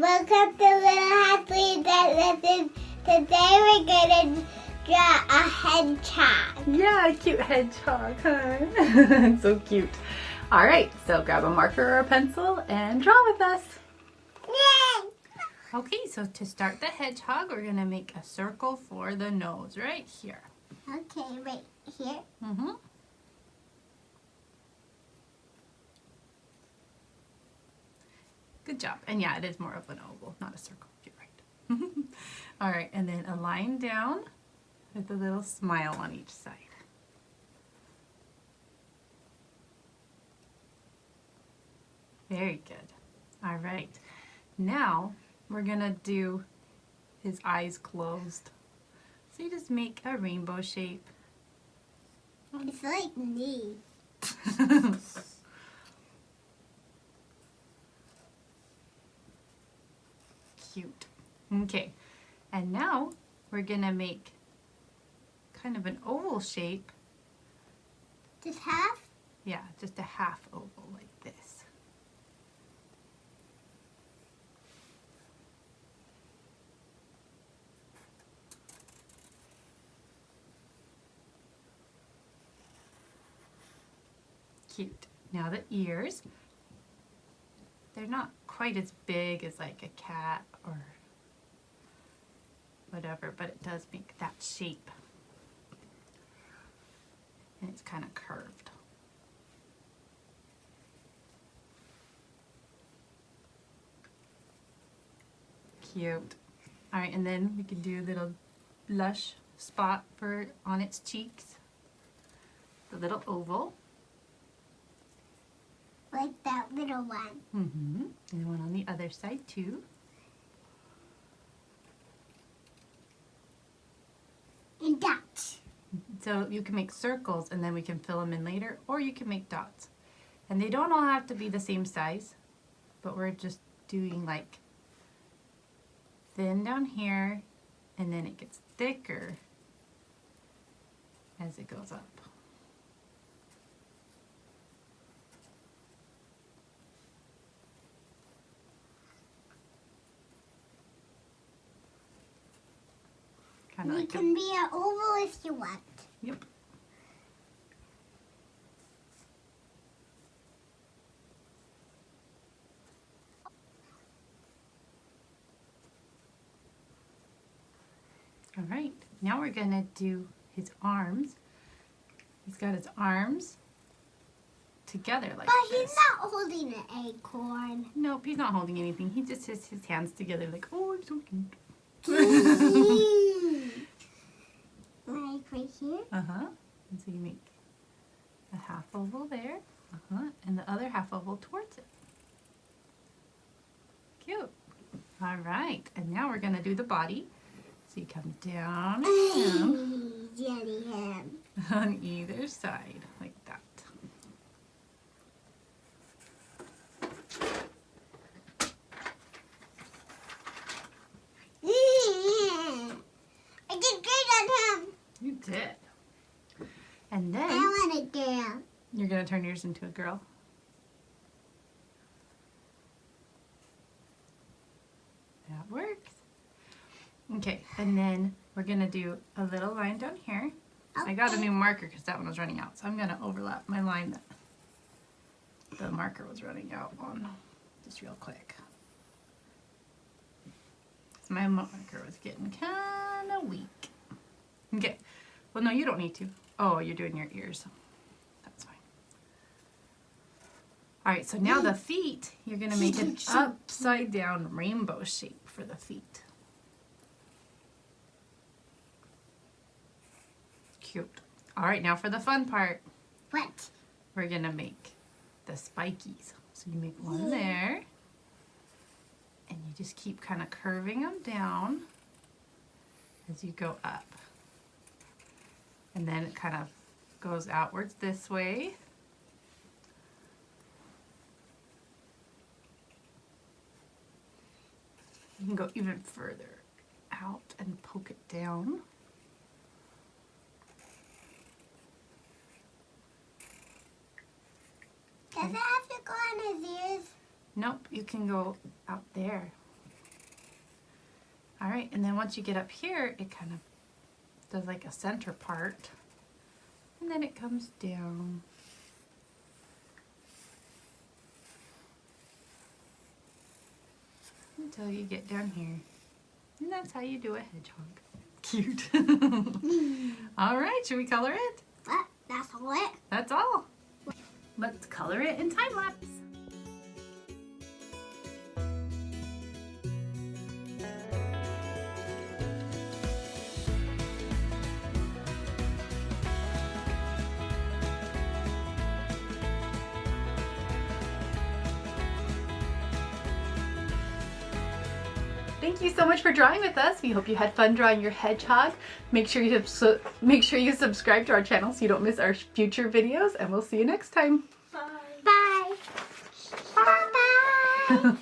Welcome to Little Hatchlings that listen. Today we're gonna draw a hedgehog. Yeah, cute hedgehog, huh? So cute. All right, so grab a marker or a pencil and draw with us. Yay! Okay, so to start the hedgehog, we're gonna make a circle for the nose right here. Okay, right here. Mm-hmm. Good job. And yeah, it is more of an oval, not a circle. You're right. All right, and then a line down with a little smile on each side. Very good. All right. Now we're gonna do his eyes closed. So you just make a rainbow shape. It's like me. Cute. Okay, and now we're gonna make kind of an oval shape. Just half? Yeah, just a half oval like this. Cute. Now the ears. They're not quite as big as like a cat or whatever, but it does make that shape. And it's kind of curved. Cute. All right, and then we can do a little blush spot for on its cheeks. The little oval. Like that little one. Mm-hmm. And one on the other side too. And dots. So you can make circles and then we can fill them in later, or you can make dots. And they don't all have to be the same size, but we're just doing like thin down here, and then it gets thicker as it goes up. Kind of You like can be an oval if you want. Yep. All right, now we're gonna do his arms. He's got his arms together like But this. he's not holding an acorn. Nope, he's not holding anything. He just has his hands together like, oh, I'm so cute. Like right here. Uh-huh. And so you make a half oval there. Uh-huh. And the other half oval towards it. Cute. All right. And now we're going to do the body. So you come down and Jelly ham. down on either side like that. I did great on him. You did. And then I want a girl. you're going to turn yours into a girl. That works. Okay, and then we're going to do a little line down here. I got a new marker because that one was running out, so I'm going to overlap my line that the marker was running out on just real quick. So my marker was getting kind of weak. Okay, well no, you don't need to. Oh, you're doing your ears. That's fine. All right, so now the feet, you're going to make an upside down rainbow shape for the feet. Cute. All right, now for the fun part. What? We're going to make the spikies. So you make one there. And you just keep kind of curving them down as you go up. And then it kind of goes outwards this way. You can go even further out and poke it down. Does it have to go on his ears? Nope, you can go out there. All right, and then once you get up here, it kind of does like a center part. And then it comes down. Until you get down here. And that's how you do a hedgehog. Cute. All right, should we color it? That's all it. That's all. Let's color it in time lapse. Thank you so much for drawing with us. We hope you had fun drawing your hedgehog. Make sure you subscribe to our channel so you don't miss our future videos, and we'll see you next time. Bye. Bye. Bye. Bye.